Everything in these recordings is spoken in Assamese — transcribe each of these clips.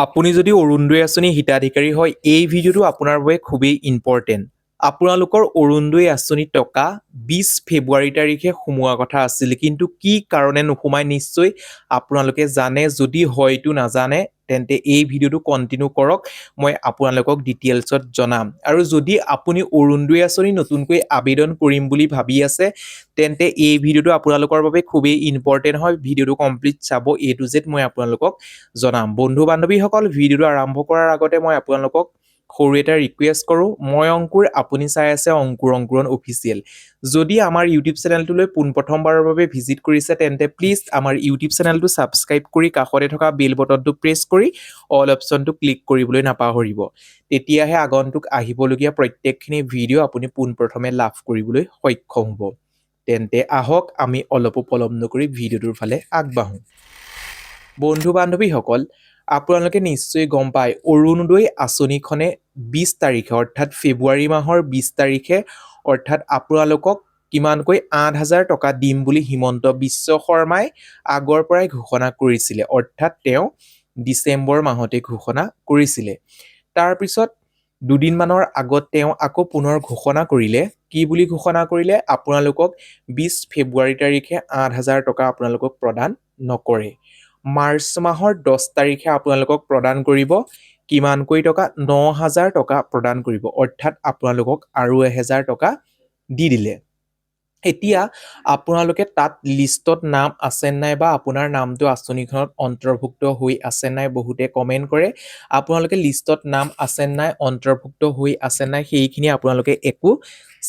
আপুনি যদি অৰুণোদয় আঁচনি হিতাধিকাৰী হয় এই ভিডিঅ'টো আপোনাৰ বাবে খুবেই ইম্পৰ্টেণ্ট। আপোনালোকৰ অৰুণোদয় আঁচনিৰ টকা 20 ফেব্ৰুৱাৰী তাৰিখে সোমোৱা কথা আছিল, কিন্তু কি কাৰণে নোসোমাই নিশ্চয় আপোনালোকে জানে। যদি হয়তো নাজানে তেন্তে এই ভিডিঅ'টো কণ্টিনিউ কৰক, মই আপোনালোকক ডিটেইলছত জনাম। আৰু যদি আপুনি অৰুণোদয় আঁচনি নতুনকৈ আবেদন কৰিম বুলি ভাবি আছে তেন্তে এই ভিডিঅ'টো আপোনালোকৰ বাবে খুবেই ইম্পৰ্টেণ্ট হয়। ভিডিঅ'টো কমপ্লিট চাব, A to Z মই আপোনালোকক জনাম। বন্ধু বান্ধৱীসকল, ভিডিঅ'টো আৰম্ভ কৰাৰ আগতে মই আপোনালোকক সৰু এটা ৰিকুৱেষ্ট কৰোঁ। মই অংকুৰ, আপুনি চাই আছে অংকুৰ অংকুৰণ অফিচিয়েল। যদি আমাৰ ইউটিউব চেনেলটোলৈ পোনপ্ৰথমবাৰৰ বাবে ভিজিট কৰিছে তেন্তে প্লিজ আমাৰ ইউটিউব চেনেলটো ছাবস্ক্ৰাইব কৰি কাষতে থকা বেল বটনটো প্ৰেছ কৰি অল অপশ্যনটো ক্লিক কৰিবলৈ নাপাহৰিব। তেতিয়াহে আগন্তুক আহিবলগীয়া প্ৰত্যেকখিনি ভিডিঅ' আপুনি পোনপ্ৰথমে লাভ কৰিবলৈ সক্ষম হ'ব। তেন্তে আহক আমি অলপো পলম নকৰি ভিডিঅ'টোৰ ফালে আগবাঢ়োঁ। বন্ধু বান্ধৱীসকল, আপোনালোকে নিশ্চয় গম পায় অৰুণোদয় আঁচনিখনে 20 তাৰিখে অৰ্থাৎ ফেব্ৰুৱাৰী মাহৰ 20 তাৰিখে অৰ্থাৎ আপোনালোকক কিমানকৈ 8,000 টকা দিম বুলি হিমন্ত বিশ্ব শৰ্মাই আগৰ পৰাই ঘোষণা কৰিছিলে, অৰ্থাৎ তেওঁ ডিচেম্বৰ মাহতে ঘোষণা কৰিছিলে। তাৰপিছত দুদিনমানৰ আগত তেওঁ আকৌ পুনৰ ঘোষণা কৰিলে। কি বুলি ঘোষণা কৰিলে? আপোনালোকক 20 ফেব্ৰুৱাৰী তাৰিখে 8,000 টকা আপোনালোকক প্ৰদান নকৰে। মাৰ্চ মাহৰ 10 তাৰিখে আপোনালোকক প্ৰদান কৰিব কিমানকৈ টকা? 9,000 টকা প্ৰদান কৰিব, অৰ্থাৎ আপোনালোকক আৰু 1,000 টকা দি দিলে। এতিয়া আপোনালোকে তাত লিষ্টত নাম আছে নাই বা আপোনাৰ নামটো আঁচনিখনত অন্তৰ্ভুক্ত হৈ আছে নাই, বহুতে কমেণ্ট কৰে। আপোনালোকে লিষ্টত নাম আছে নাই, অন্তৰ্ভুক্ত হৈ আছে নাই, সেইখিনি আপোনালোকে একো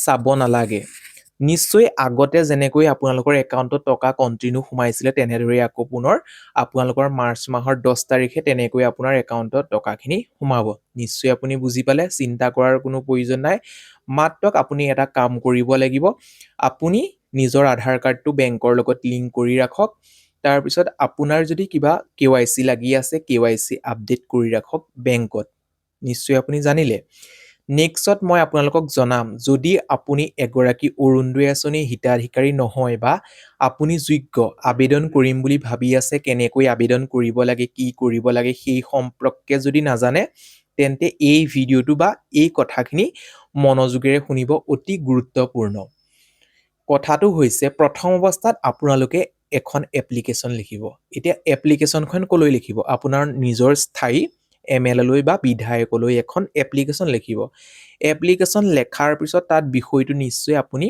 চাব নালাগে। নিশ্চয় আগতে যেনেকৈ আপোনালোকৰ একাউণ্টত টকা কণ্টিনিউ সোমাইছিলে তেনেদৰে আকৌ পুনৰ আপোনালোকৰ মাৰ্চ মাহৰ 10 তাৰিখে তেনেকৈ আপোনাৰ একাউণ্টত টকাখিনি সোমাব। নিশ্চয় আপুনি বুজি পালে, চিন্তা কৰাৰ কোনো প্ৰয়োজন নাই। মাত্ৰ আপুনি এটা কাম কৰিব লাগিব, আপুনি নিজৰ আধাৰ কাৰ্ডটো বেংকৰ লগত লিংক কৰি ৰাখক। তাৰপিছত আপোনাৰ যদি কিবা KYC লাগি আছে, KYC আপডেট কৰি ৰাখক বেংকত। নিশ্চয় আপুনি জানিলে। নেক্সটত মই আপোনালোকক জনাম, যদি আপুনি এগৰাকী অৰুণোদয় আঁচনি হিতাধিকাৰী নহয় বা আপুনি যোগ্য আবেদন কৰিম বুলি ভাবি আছে, কেনেকৈ আবেদন কৰিব লাগে, কি কৰিব লাগে সেই সম্পৰ্কে যদি নাজানে তেন্তে এই ভিডিঅ'টো বা এই কথাখিনি মনোযোগেৰে শুনিব, অতি গুৰুত্বপূৰ্ণ। কথাটো হৈছে, প্ৰথম অৱস্থাত আপোনালোকে এখন এপ্লিকেশ্যন লিখিব। এতিয়া এপ্লিকেশ্যনখন ক'লৈ লিখিব? আপোনাৰ নিজৰ স্থায়ী MLA লৈ বা বিধায়কলৈ এখন এপ্লিকেশ্যন লিখিব। এপ্লিকেশ্যন লেখাৰ পিছত তাত বিষয়টো নিশ্চয় আপুনি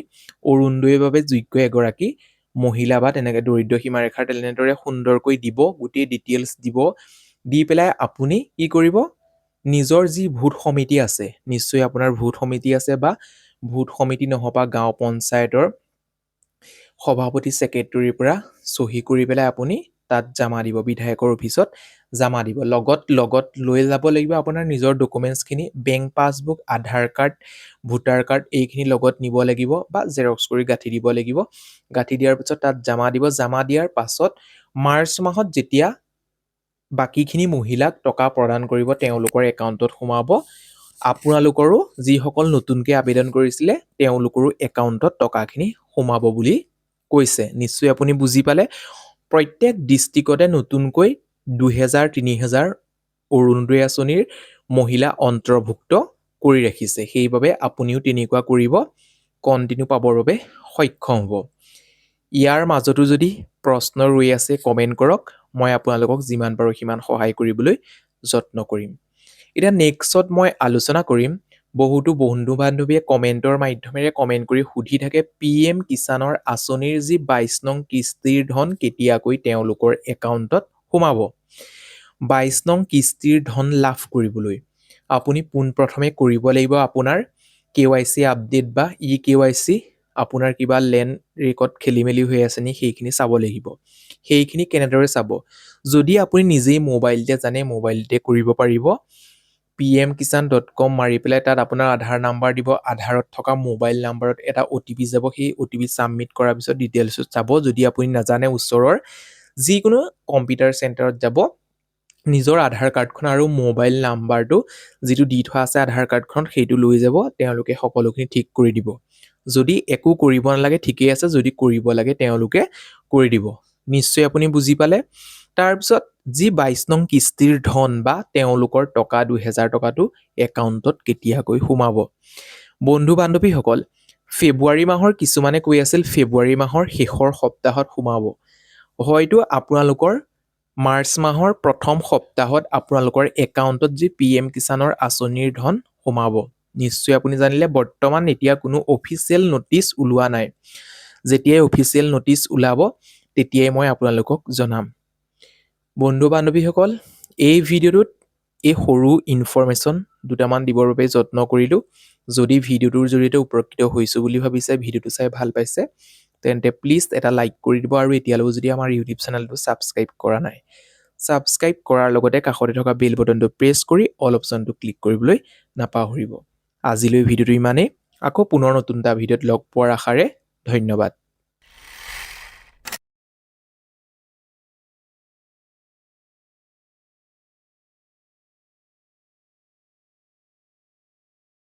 অৰুণোদয়ৰ বাবে যোগ্য এগৰাকী মহিলা বা তেনেকৈ দৰিদ্ৰ সীমাৰেখাৰ তেনেদৰে সুন্দৰকৈ দিব, গোটেই ডিটেইলছ দিব। দি পেলাই আপুনি কি কৰিব? নিজৰ যি ভোট সমিতি আছে, নিশ্চয় আপোনাৰ ভোট সমিতি আছে বা ভোট সমিতি নহবা গাঁও পঞ্চায়তৰ সভাপতি ছেক্ৰেটৰীৰ পৰা চহী কৰি পেলাই আপুনি তাত জমা দিব, বিধায়কৰ অফিচত জমা দিব। লগত লৈ যাব লাগিব আপোনাৰ নিজৰ ডকুমেণ্টছখিনি, বেংক পাছবুক, আধাৰ কাৰ্ড, ভোটাৰ কাৰ্ড, এইখিনি লগত নিব লাগিব বা জেৰক্স কৰি গাঁঠি দিব লাগিব। গাঁঠি দিয়াৰ পিছত তাত জমা দিব। জমা দিয়াৰ পাছত মাৰ্চ মাহত যেতিয়া বাকীখিনি মহিলাক টকা প্ৰদান কৰিব, তেওঁলোকৰ একাউণ্টত সোমাব। আপোনালোকৰো যিসকল নতুনকৈ আবেদন কৰিছিলে তেওঁলোকৰো একাউণ্টত টকাখিনি সোমাব বুলি কৈছে। নিশ্চয় আপুনি বুজি পালে। প্ৰত্যেক ডিষ্ট্ৰিক্টতে নতুনকৈ 2,000-3,000 অৰুণোদয় আঁচনিৰ মহিলা অন্তৰ্ভুক্ত কৰি ৰাখিছে। সেইবাবে আপুনিও তেনেকুৱা কৰিব, কণ্টিনিউ পাবৰ বাবে সক্ষম হ'ব। ইয়াৰ মাজতো যদি প্ৰশ্ন ৰৈ আছে কমেণ্ট কৰক, মই আপোনালোকক যিমান পাৰোঁ সিমান সহায় কৰিবলৈ যত্ন কৰিম। এতিয়া নেক্সটত মই আলোচনা কৰিম, বহুতো বন্ধু বান্ধৱীয়ে কমেণ্টৰ মাধ্যমেৰে কমেণ্ট কৰি সুধি থাকে PM কিষাণৰ আঁচনিৰ যি 22 নং কিস্তিৰ ধন কেতিয়াকৈ তেওঁলোকৰ একাউণ্টত সোমাব। 22 নং কিস্তিৰ ধন লাভ কৰিবলৈ আপুনি পোনপ্ৰথমে কৰিব লাগিব আপোনাৰ KYC আপডেট বা eKYC, আপোনাৰ কিবা লেণ্ড ৰেকৰ্ড খেলি মেলি হৈ আছে নি সেইখিনি চাব লাগিব। সেইখিনি কেনেদৰে চাব? যদি আপুনি নিজেই মোবাইলতে জানে মোবাইলতে কৰিব পাৰিব। pmkisan.com মাৰি পেলাই তাত আপোনাৰ আধাৰ নাম্বাৰ দিব, আধাৰত থকা মোবাইল নাম্বাৰত এটা OTP যাব, সেই OTP ছাবমিট কৰাৰ পিছত ডিটেইলছত চাব। যদি আপুনি নাজানে ওচৰৰ যিকোনো কম্পিউটাৰ চেণ্টাৰত যাব, নিজৰ আধাৰ কাৰ্ডখন আৰু মোবাইল নাম্বাৰটো যিটো দি থোৱা আছে আধাৰ কাৰ্ডখন সেইটো লৈ যাব, তেওঁলোকে সকলোখিনি ঠিক কৰি দিব। যদি একো কৰিব নালাগে ঠিকেই আছে, যদি কৰিব লাগে তেওঁলোকে কৰি দিব। নিশ্চয় আপুনি বুজি পালে। তাৰপিছত যি 22 নং কিস্তিৰ ধন বা তেওঁলোকৰ টকা 2000 টকাটো একাউণ্টত কেতিয়াকৈ সোমাব। বন্ধু বান্ধৱীসকল, ফেব্ৰুৱাৰী মাহৰ কিছুমানে কৈ আছিল ফেব্ৰুৱাৰী মাহৰ শেষৰ সপ্তাহত সোমাব। হয়তো আপোনালোকৰ মাৰ্চ মাহৰ প্ৰথম সপ্তাহত আপোনালোকৰ একাউণ্টত যি PM কিষাণৰ আঁচনিৰ ধন সোমাব। নিশ্চয় আপুনি জানিলে বৰ্তমান এতিয়া কোনো অফিচিয়েল নটিচ ওলোৱা নাই। যেতিয়াই অফিচিয়েল নটিচ ওলাব তেতিয়াই মই আপোনালোকক জনাম। বন্ধু বান্ধৱীসকল, এই ভিডিঅ'টোত এই সৰু ইনফৰমেশ্যন দুটামান দিবৰ বাবে যত্ন কৰিলোঁ। যদি ভিডিঅ'টোৰ জৰিয়তে উপকৃত হৈছোঁ বুলি ভাবিছে, ভিডিঅ'টো চাই ভাল পাইছে, তেন্তে প্লিজ এটা লাইক কৰি দিব আৰু এতিয়ালৈকে যদি আমাৰ ইউটিউব চেনেলটো ছাবস্ক্ৰাইব কৰা নাই, ছাবস্ক্ৰাইব কৰাৰ লগতে কাষতে থকা বেল বটনটো প্ৰেছ কৰি অল অপশ্যনটো ক্লিক কৰিবলৈ নাপাহৰিব। আজিলৈ ভিডিঅ'টো ইমানেই। আকৌ পুনৰ নতুন এটা ভিডিঅ'ত লগ পোৱাৰ আশাৰে ধন্যবাদ।